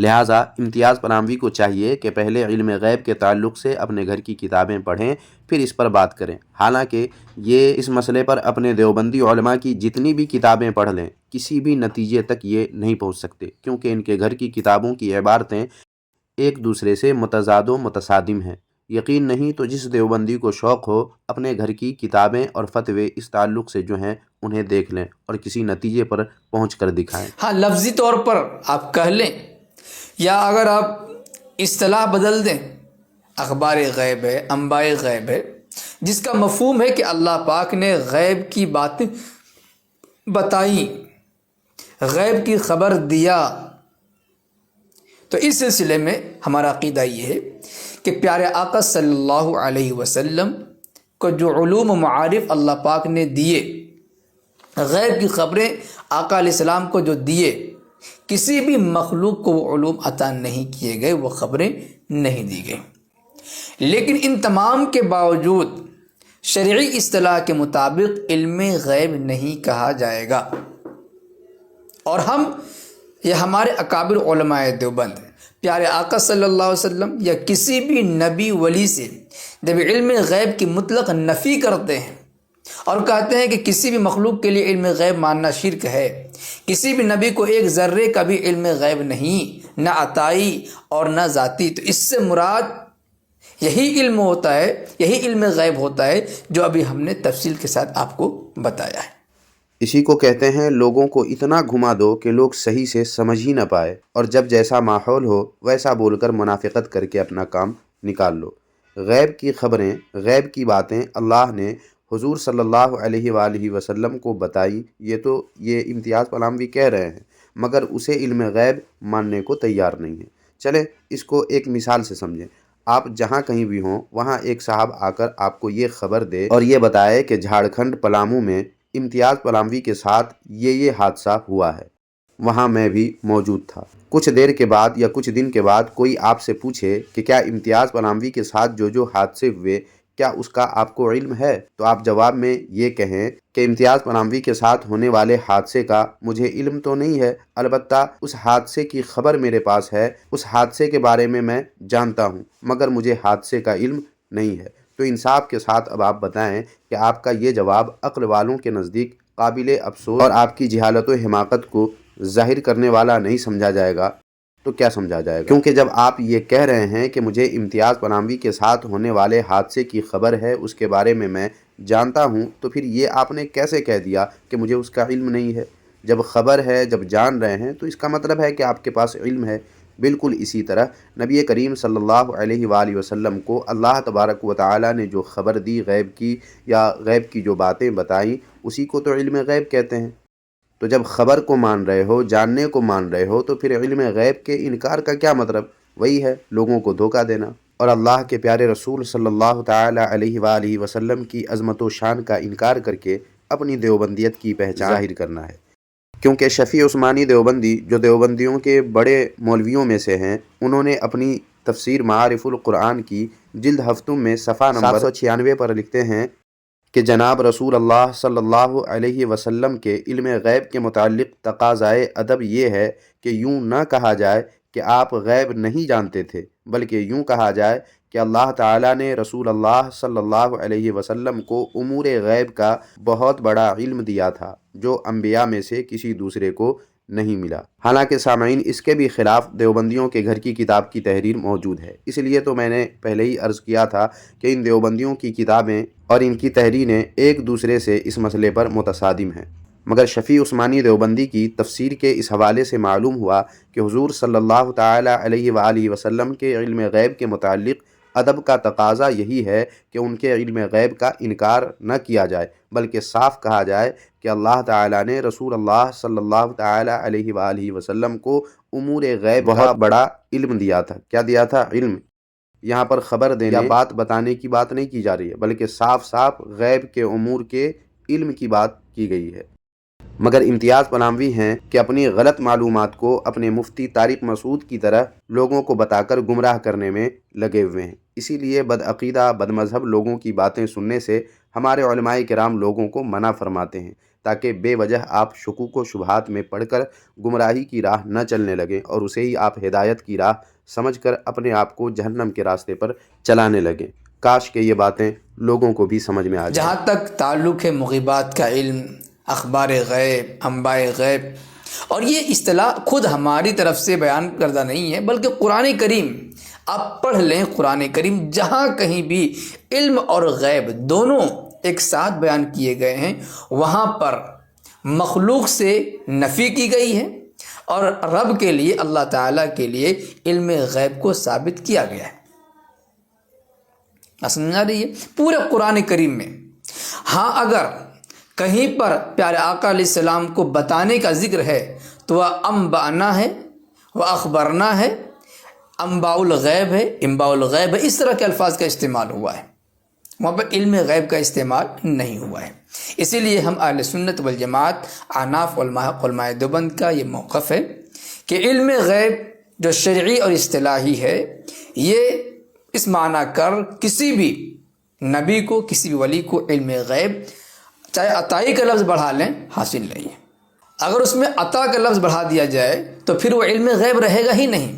لہٰذا امتیاز پراموی کو چاہیے کہ پہلے علم غیب کے تعلق سے اپنے گھر کی کتابیں پڑھیں، پھر اس پر بات کریں۔ حالانکہ یہ اس مسئلے پر اپنے دیوبندی علماء کی جتنی بھی کتابیں پڑھ لیں، کسی بھی نتیجے تک یہ نہیں پہنچ سکتے، کیونکہ ان کے گھر کی کتابوں کی عبارتیں ایک دوسرے سے متضاد و متصادم ہیں۔ یقین نہیں تو جس دیوبندی کو شوق ہو اپنے گھر کی کتابیں اور فتوے اس تعلق سے جو ہیں انہیں دیکھ لیں اور کسی نتیجے پر پہنچ کر دکھائیں۔ ہاں، لفظی طور پر آپ کہہ لیں، یا اگر آپ اصطلاح بدل دیں، اخبار غیب ہے، انباء غیب ہے، جس کا مفہوم ہے کہ اللہ پاک نے غیب کی باتیں بتائیں، غیب کی خبر دیا۔ تو اس سلسلے میں ہمارا عقیدہ یہ ہے کہ پیارے آقا صلی اللہ علیہ وسلم کو جو علوم و معارف اللہ پاک نے دیے، غیب کی خبریں آقا علیہ السلام کو جو دیے، کسی بھی مخلوق کو وہ علوم عطا نہیں کیے گئے، وہ خبریں نہیں دی گئیں۔ لیکن ان تمام کے باوجود شرعی اصطلاح کے مطابق علم غیب نہیں کہا جائے گا، اور یہ ہمارے اکابر علماء دیوبند پیارے آقا صلی اللہ علیہ وسلم یا کسی بھی نبی ولی سے جب علم غیب کی مطلق نفی کرتے ہیں اور کہتے ہیں کہ کسی بھی مخلوق کے لیے علم غیب ماننا شرک ہے، کسی بھی نبی کو ایک ذرے کا بھی علم غیب نہیں، نہ عطائی اور نہ ذاتی، تو اس سے مراد یہی علم ہوتا ہے، یہی علم غیب ہوتا ہے جو ابھی ہم نے تفصیل کے ساتھ آپ کو بتایا ہے۔ اسی کو کہتے ہیں لوگوں کو اتنا گھما دو کہ لوگ صحیح سے سمجھ ہی نہ پائے، اور جب جیسا ماحول ہو ویسا بول کر منافقت کر کے اپنا کام نکال لو۔ غیب کی خبریں، غیب کی باتیں اللہ نے حضور صلی اللہ علیہ وآلہ وسلم کو بتائی، یہ امتیاز پلاموی کہہ رہے ہیں، مگر اسے علم غیب ماننے کو تیار نہیں ہے۔ چلیں اس کو ایک مثال سے سمجھیں۔ آپ جہاں کہیں بھی ہوں وہاں ایک صاحب آ کر آپ کو یہ خبر دے اور یہ بتائے کہ جھارکھنڈ پلامو میں امتیاز پلاموی کے ساتھ یہ حادثہ ہوا ہے، وہاں میں بھی موجود تھا۔ کچھ دیر کے بعد یا کچھ دن کے بعد کوئی آپ سے پوچھے کہ کیا امتیاز پلاموی کے ساتھ جو حادثے ہوئے کیا اس کا آپ کو علم ہے، تو آپ جواب میں یہ کہیں کہ امتیاز پلاموی کے ساتھ ہونے والے حادثے کا مجھے علم تو نہیں ہے، البتہ اس حادثے کی خبر میرے پاس ہے، اس حادثے کے بارے میں جانتا ہوں، مگر مجھے حادثے کا علم نہیں ہے۔ تو انصاف کے ساتھ اب آپ بتائیں کہ آپ کا یہ جواب عقل والوں کے نزدیک قابل افسوس اور آپ کی جہالت و حماقت کو ظاہر کرنے والا نہیں سمجھا جائے گا تو کیا سمجھا جائے گا؟ کیونکہ جب آپ یہ کہہ رہے ہیں کہ مجھے امتیاز پلاموی کے ساتھ ہونے والے حادثے کی خبر ہے، اس کے بارے میں جانتا ہوں، تو پھر یہ آپ نے کیسے کہہ دیا کہ مجھے اس کا علم نہیں ہے؟ جب خبر ہے، جب جان رہے ہیں، تو اس کا مطلب ہے کہ آپ کے پاس علم ہے۔ بالکل اسی طرح نبی کریم صلی اللہ علیہ وآلہ وسلم کو اللہ تبارک و تعالی نے جو خبر دی غیب کی، یا غیب کی جو باتیں بتائیں، اسی کو تو علم غیب کہتے ہیں۔ تو جب خبر کو مان رہے ہو، جاننے کو مان رہے ہو، تو پھر علم غیب کے انکار کا کیا مطلب؟ وہی ہے لوگوں کو دھوکہ دینا اور اللہ کے پیارے رسول صلی اللہ تعالی علیہ وآلہ وسلم کی عظمت و شان کا انکار کر کے اپنی دیوبندیت کی پہچان ظاہر کرنا ہے۔ کیونکہ شفیع عثمانی دیوبندی جو دیوبندیوں کے بڑے مولویوں میں سے ہیں، انہوں نے اپنی تفسیر معارف القرآن کی جلد ہفتم میں صفحہ نمبر 796 پر لکھتے ہیں کہ جناب رسول اللہ صلی اللہ علیہ وسلم کے علم غیب کے متعلق تقاضائے ادب یہ ہے کہ یوں نہ کہا جائے کہ آپ غیب نہیں جانتے تھے، بلکہ یوں کہا جائے کہ اللہ تعالیٰ نے رسول اللہ صلی اللہ علیہ وسلم کو امور غیب کا بہت بڑا علم دیا تھا، جو انبیاء میں سے کسی دوسرے کو نہیں ملا۔ حالانکہ سامعین، اس کے بھی خلاف دیوبندیوں کے گھر کی کتاب کی تحریر موجود ہے۔ اس لیے تو میں نے پہلے ہی عرض کیا تھا کہ ان دیوبندیوں کی کتابیں اور ان کی تحریریں ایک دوسرے سے اس مسئلے پر متصادم ہیں، مگر شفیع عثمانی دیوبندی کی تفسیر کے اس حوالے سے معلوم ہوا کہ حضور صلی اللہ تعالی علیہ وآلہ وسلم کے علم غیب کے متعلق ادب کا تقاضا یہی ہے کہ ان کے علم غیب کا انکار نہ کیا جائے، بلکہ صاف کہا جائے کہ اللہ تعالیٰ نے رسول اللہ صلی اللہ تعالی علیہ وآلہ وسلم کو امور غیب بہت بڑا علم دیا تھا۔ کیا دیا تھا؟ علم۔ یہاں پر خبر دینے یا بات بتانے کی بات نہیں کی جا رہی ہے، بلکہ صاف صاف غیب کے امور کے علم کی بات کی گئی ہے۔ مگر امتیاز پلاموی ہیں کہ اپنی غلط معلومات کو اپنے مفتی طارق مسعود کی طرح لوگوں کو بتا کر گمراہ کرنے میں لگے ہوئے ہیں۔ اسی لیے بدعقیدہ، بد مذہب لوگوں کی باتیں سننے سے ہمارے علماء کرام لوگوں کو منع فرماتے ہیں۔ تاکہ بے وجہ آپ شکوک و شبہات میں پڑھ کر گمراہی کی راہ نہ چلنے لگیں اور اسے ہی آپ ہدایت کی راہ سمجھ کر اپنے آپ کو جہنم کے راستے پر چلانے لگیں۔ کاش کہ یہ باتیں لوگوں کو بھی سمجھ میں آ جائیں۔ جہاں تک تعلق ہے مغیبات کا علم، اخبار غیب، انباء غیب، اور یہ اصطلاح خود ہماری طرف سے بیان کردہ نہیں ہے، بلکہ قرآن کریم آپ پڑھ لیں، قرآن کریم جہاں کہیں بھی علم اور غیب دونوں ایک ساتھ بیان کیے گئے ہیں وہاں پر مخلوق سے نفی کی گئی ہے اور رب کے لیے، اللہ تعالیٰ کے لیے علم غیب کو ثابت کیا گیا ہے۔ سمجھ آ رہی ہے؟ پورے قرآن کریم میں ہاں اگر کہیں پر پیارے آقا علیہ السلام کو بتانے کا ذکر ہے تو وہ انبانا ہے، وہ اخبرنا ہے، انباء الغیب ہے، انباء الغیب ہے، اس طرح کے الفاظ کا استعمال ہوا ہے، وہاں پر علم غیب کا استعمال نہیں ہوا ہے۔ اسی لیے ہم اہل سنت والجماعت احناف علماء دیوبند کا یہ موقف ہے کہ علم غیب جو شرعی اور اصطلاحی ہے، یہ اس معنی کر کسی بھی نبی کو، کسی بھی ولی کو علم غیب چاہے عطائی کا لفظ بڑھا لیں حاصل نہیں ہے۔ اگر اس میں عطا کا لفظ بڑھا دیا جائے تو پھر وہ علم غیب رہے گا ہی نہیں،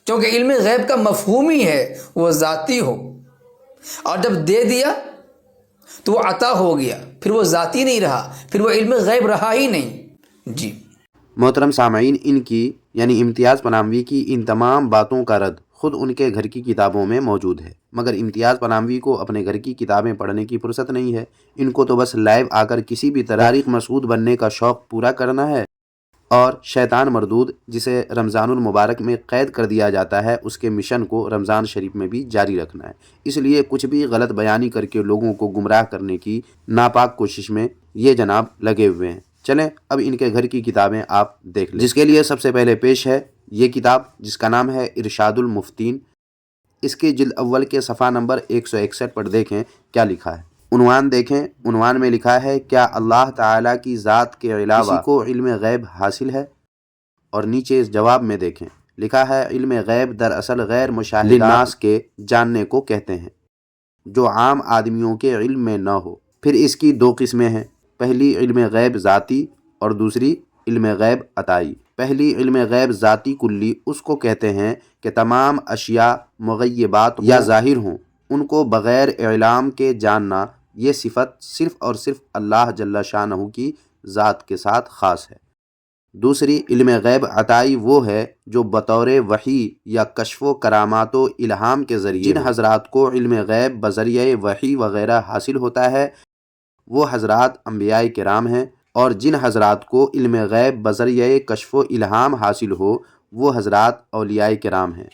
کیونکہ علم غیب کا مفہوم ہی ہے وہ ذاتی ہو، اور جب دے دیا تو وہ عطا ہو گیا، پھر وہ ذاتی نہیں رہا، پھر وہ علم غیب رہا ہی نہیں۔ جی محترم سامعین، ان کی یعنی امتیاز پناہوی کی ان تمام باتوں کا رد خود ان کے گھر کی کتابوں میں موجود ہے، مگر امتیاز پناہوی کو اپنے گھر کی کتابیں پڑھنے کی فرصت نہیں ہے۔ ان کو تو بس لائیو آ کر کسی بھی طرح طارق مسعود بننے کا شوق پورا کرنا ہے، اور شیطان مردود جسے رمضان المبارک میں قید کر دیا جاتا ہے اس کے مشن کو رمضان شریف میں بھی جاری رکھنا ہے۔ اس لیے کچھ بھی غلط بیانی کر کے لوگوں کو گمراہ کرنے کی ناپاک کوشش میں یہ جناب لگے ہوئے ہیں۔ چلیں اب ان کے گھر کی کتابیں آپ دیکھ لیں، جس کے لیے سب سے پہلے پیش ہے یہ کتاب جس کا نام ہے ارشاد المفتین۔ اس کے جلد اول کے صفحہ نمبر 161 پر دیکھیں کیا لکھا ہے۔ عنوان دیکھیں، عنوان میں لکھا ہے کیا اللہ تعالیٰ کی ذات کے علاوہ کسی کو علم غیب حاصل ہے؟ اور نیچے اس جواب میں دیکھیں لکھا ہے علم غیب دراصل غیر مشاہدات للناس کے جاننے کو کہتے ہیں جو عام آدمیوں کے علم میں نہ ہو۔ پھر اس کی دو قسمیں ہیں، پہلی علم غیب ذاتی اور دوسری علم غیب عطائی۔ پہلی علم غیب ذاتی کلی اس کو کہتے ہیں کہ تمام اشیاء مغیبات یا ظاہر ہوں، ان کو بغیر اعلام کے جاننا، یہ صفت صرف اور صرف اللہ جل شانہ کی ذات کے ساتھ خاص ہے۔ دوسری علم غیب عطائی وہ ہے جو بطور وحی یا کشف و کرامات و الہام کے ذریعے جن حضرات کو علم غیب بذریعہ وحی وغیرہ حاصل ہوتا ہے وہ حضرات انبیاء کرام ہیں، اور جن حضرات کو علم غیب بذریعہ کشف و الہام حاصل ہو وہ حضرات اولیاء کرام ہیں۔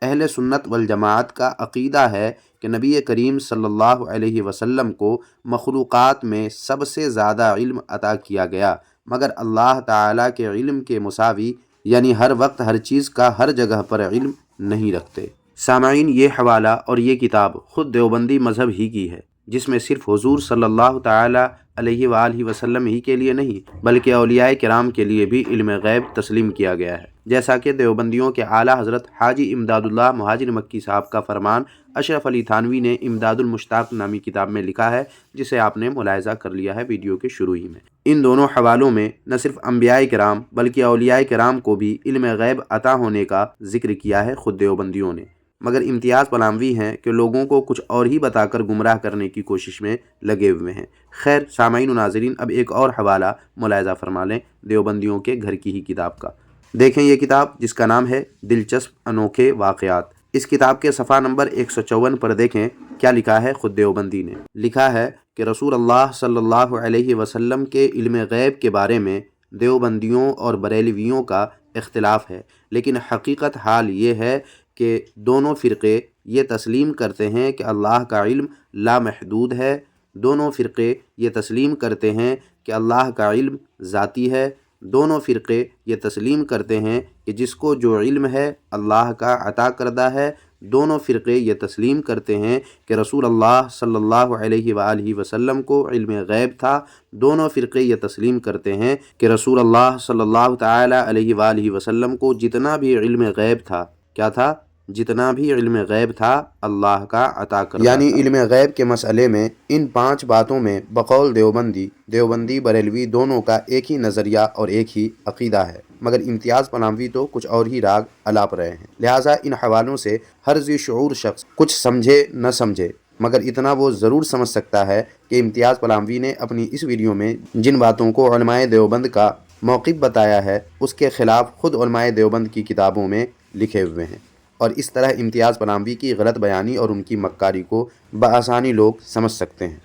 اہل سنت والجماعت کا عقیدہ ہے کہ نبی کریم صلی اللہ علیہ وسلم کو مخلوقات میں سب سے زیادہ علم عطا کیا گیا، مگر اللہ تعالیٰ کے علم کے مساوی یعنی ہر وقت ہر چیز کا ہر جگہ پر علم نہیں رکھتے۔ سامعین، یہ حوالہ اور یہ کتاب خود دیوبندی مذہب ہی کی ہے، جس میں صرف حضور صلی اللہ تعالیٰ علیہ وآلہ وسلم ہی کے لیے نہیں بلکہ اولیاء کرام کے لیے بھی علم غیب تسلیم کیا گیا ہے، جیسا کہ دیوبندیوں کے اعلیٰ حضرت حاجی امداد اللہ مہاجر مکی صاحب کا فرمان اشرف علی تھانوی نے امداد المشتاق نامی کتاب میں لکھا ہے، جسے آپ نے ملاحظہ کر لیا ہے ویڈیو کے شروع ہی میں۔ ان دونوں حوالوں میں نہ صرف انبیاء کرام بلکہ اولیاء کرام کو بھی علم غیب عطا ہونے کا ذکر کیا ہے خود دیوبندیوں نے، مگر امتیاز پناہوی ہیں کہ لوگوں کو کچھ اور ہی بتا کر گمراہ کرنے کی کوشش میں لگے ہوئے ہیں۔ خیر سامعین و ناظرین، اب ایک اور حوالہ ملاحظہ فرما لیں دیوبندیوں کے گھر کی ہی کتاب کا۔ دیکھیں یہ کتاب جس کا نام ہے دلچسپ انوکھے واقعات۔ اس کتاب کے صفحہ نمبر 154 پر دیکھیں کیا لکھا ہے خود دیوبندی نے۔ لکھا ہے کہ رسول اللہ صلی اللہ علیہ وسلم کے علم غیب کے بارے میں دیوبندیوں اور بریلویوں کا اختلاف ہے، لیکن حقیقت حال یہ ہے کہ دونوں فرقے یہ تسلیم کرتے ہیں کہ اللہ کا علم لامحدود ہے، دونوں فرقے یہ تسلیم کرتے ہیں کہ اللہ کا علم ذاتی ہے، دونوں فرقے یہ تسلیم کرتے ہیں کہ جس کو جو علم ہے اللہ کا عطا کردہ ہے، دونوں فرقے یہ تسلیم کرتے ہیں کہ رسول اللہ صلی اللہ علیہ وآلہ وسلم کو علم غیب تھا، دونوں فرقے یہ تسلیم کرتے ہیں کہ رسول اللہ صلی اللہ تعالی علیہ وآلہ وسلم کو جتنا بھی علم غیب تھا کیا تھا؟ جتنا بھی علم غیب تھا اللہ کا عطا کردہ یعنی علم غیب کے مسئلے میں ان 5 باتوں میں بقول دیوبندی بریلوی دونوں کا ایک ہی نظریہ اور ایک ہی عقیدہ ہے، مگر امتیاز پلاموی تو کچھ اور ہی راگ الاپ رہے ہیں۔ لہٰذا ان حوالوں سے ہر ذی شعور شخص کچھ سمجھے نہ سمجھے، مگر اتنا وہ ضرور سمجھ سکتا ہے کہ امتیاز پلاموی نے اپنی اس ویڈیو میں جن باتوں کو علماء دیوبند کا موقف بتایا ہے اس کے خلاف خود علماء دیوبند کی کتابوں میں لکھے ہوئے ہیں، اور اس طرح امتیاز پلاموی کی غلط بیانی اور ان کی مکاری کو بآسانی لوگ سمجھ سکتے ہیں۔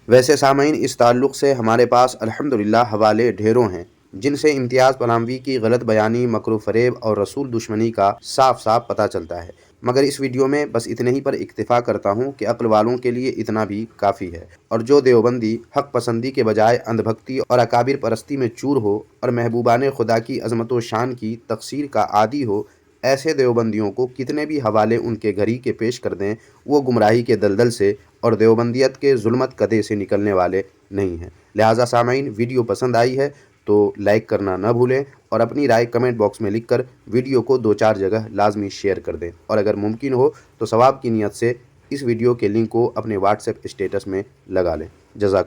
ویسے سامعین، اس تعلق سے ہمارے پاس الحمدللہ حوالے ڈھیروں ہیں جن سے امتیاز پلاموی کی غلط بیانی، مکر و فریب اور رسول دشمنی کا صاف صاف پتہ چلتا ہے، مگر اس ویڈیو میں بس اتنے ہی پر اکتفا کرتا ہوں کہ عقل والوں کے لیے اتنا بھی کافی ہے، اور جو دیوبندی حق پسندی کے بجائے اندھ بھکتی اور اکابر پرستی میں چور ہو اور محبوبان خدا کی عظمت و شان کی تقصیر کا عادی ہو، ایسے دیوبندیوں کو کتنے بھی حوالے ان کے گھری کے پیش کر دیں، وہ گمراہی کے دلدل سے اور دیوبندیت کے ظلمت کدے سے نکلنے والے نہیں ہیں۔ لہٰذا سامعین، ویڈیو پسند آئی ہے تو لائک کرنا نہ بھولیں، اور اپنی رائے کمنٹ باکس میں لکھ کر ویڈیو کو 2-4 جگہ لازمی شیئر کر دیں، اور اگر ممکن ہو تو ثواب کی نیت سے اس ویڈیو کے لنک کو اپنے واٹس ایپ اسٹیٹس میں لگا لیں۔ جزاک